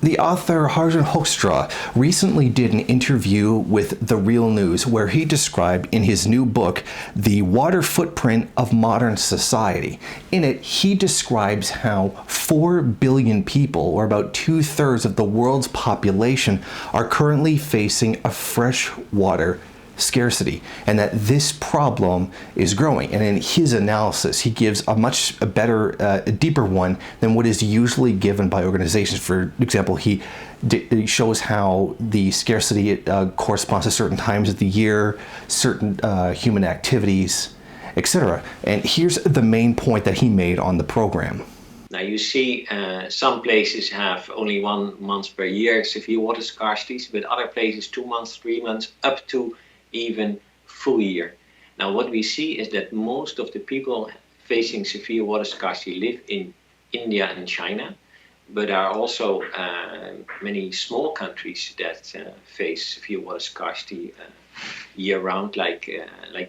The author Harjan Hoekstra recently did an interview with The Real News where he described in his new book, The Water Footprint of Modern Society. In it, he describes how 4 billion people, or about 2/3 of the world's population, are currently facing a freshwater scarcity, and that this problem is growing. And in his analysis, he gives a much better, deeper one than what is usually given by organizations. For example, he shows how the scarcity corresponds to certain times of the year, certain human activities, etc. And here's the main point that he made on the program. Now you see some places have only 1 month per year severe water scarcities, but other places 2 months, 3 months, up to even full year. Now what we see is that most of the people facing severe water scarcity live in India and China, but there are also many small countries that face severe water scarcity year-round, like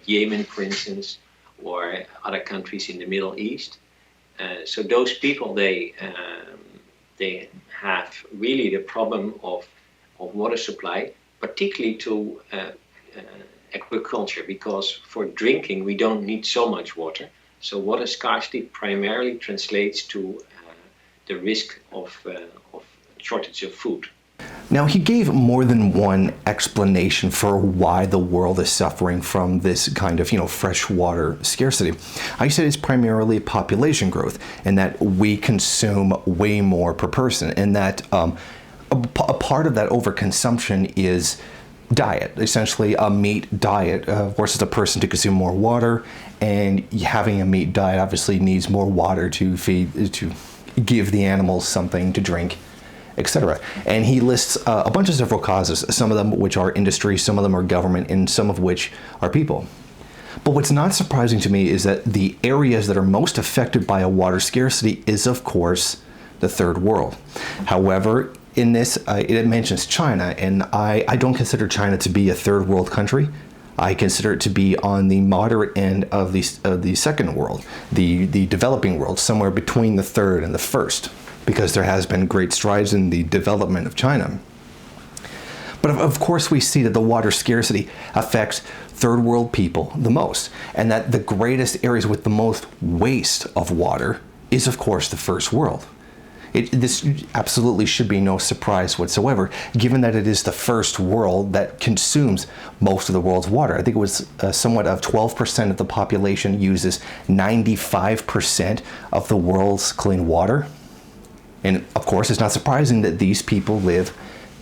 Yemen, for instance, or other countries in the Middle East. So those people, they have really the problem of water supply, particularly to agriculture, because for drinking we don't need so much water. So water scarcity primarily translates to the risk of shortage of food. Now, he gave more than one explanation for why the world is suffering from this kind of, freshwater scarcity. I said it's primarily population growth, and that we consume way more per person, and that a part of that overconsumption is diet, essentially a meat diet, forces a person to consume more water, and having a meat diet obviously needs more water to give the animals something to drink, etc. And he lists a bunch of several causes, some of them which are industry, some of them are government, and some of which are people. But what's not surprising to me is that the areas that are most affected by a water scarcity is, of course, the third world. However, in this, it mentions China, and I don't consider China to be a third world country. I consider it to be on the moderate end of the second world, the developing world, somewhere between the third and the first, because there has been great strides in the development of China. But of course we see that the water scarcity affects third world people the most, and that the greatest areas with the most waste of water is, of course, the first world. This absolutely should be no surprise whatsoever, given that it is the first world that consumes most of the world's water. I think it was somewhat of 12% of the population uses 95% of the world's clean water. And of course, it's not surprising that these people live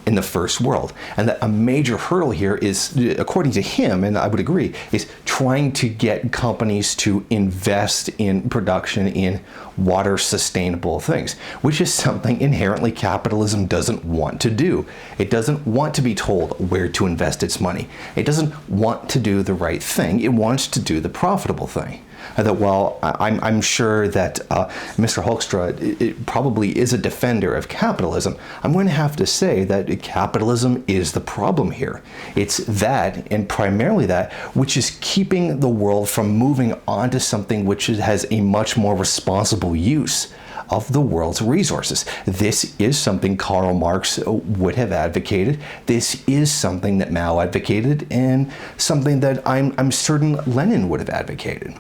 in the first world. And that a major hurdle here is, according to him, and I would agree, is trying to get companies to invest in production in water sustainable things, which is something inherently capitalism doesn't want to do. It doesn't want to be told where to invest its money. It doesn't want to do the right thing. It wants to do the profitable thing. That while I'm sure that Mr. Hoekstra probably is a defender of capitalism, I'm going to have to say that capitalism is the problem here. It's that, and primarily that, which is keeping the world from moving on to something which has a much more responsible use of the world's resources. This is something Karl Marx would have advocated. This is something that Mao advocated, and something that I'm certain Lenin would have advocated.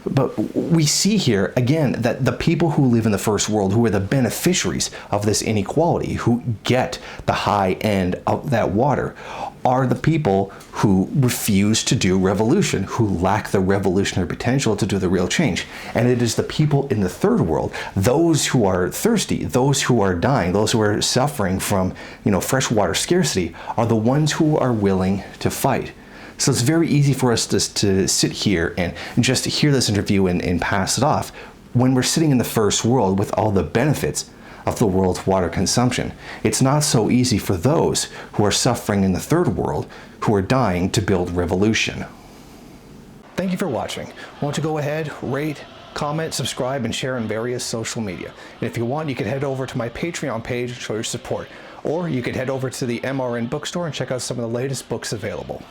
But we see here, again, that the people who live in the first world, who are the beneficiaries of this inequality, who get the high end of that water, are the people who refuse to do revolution, who lack the revolutionary potential to do the real change. And it is the people in the third world, those who are thirsty, those who are dying, those who are suffering from, freshwater scarcity, are the ones who are willing to fight. So it's very easy for us to sit here and just hear this interview and pass it off, when we're sitting in the first world with all the benefits of the world's water consumption. It's not so easy for those who are suffering in the third world, who are dying, to build revolution. Thank you for watching. Won't you go ahead, rate, comment, subscribe, and share on various social media. And if you want, you can head over to my Patreon page and show your support. Or you can head over to the MRN bookstore and check out some of the latest books available.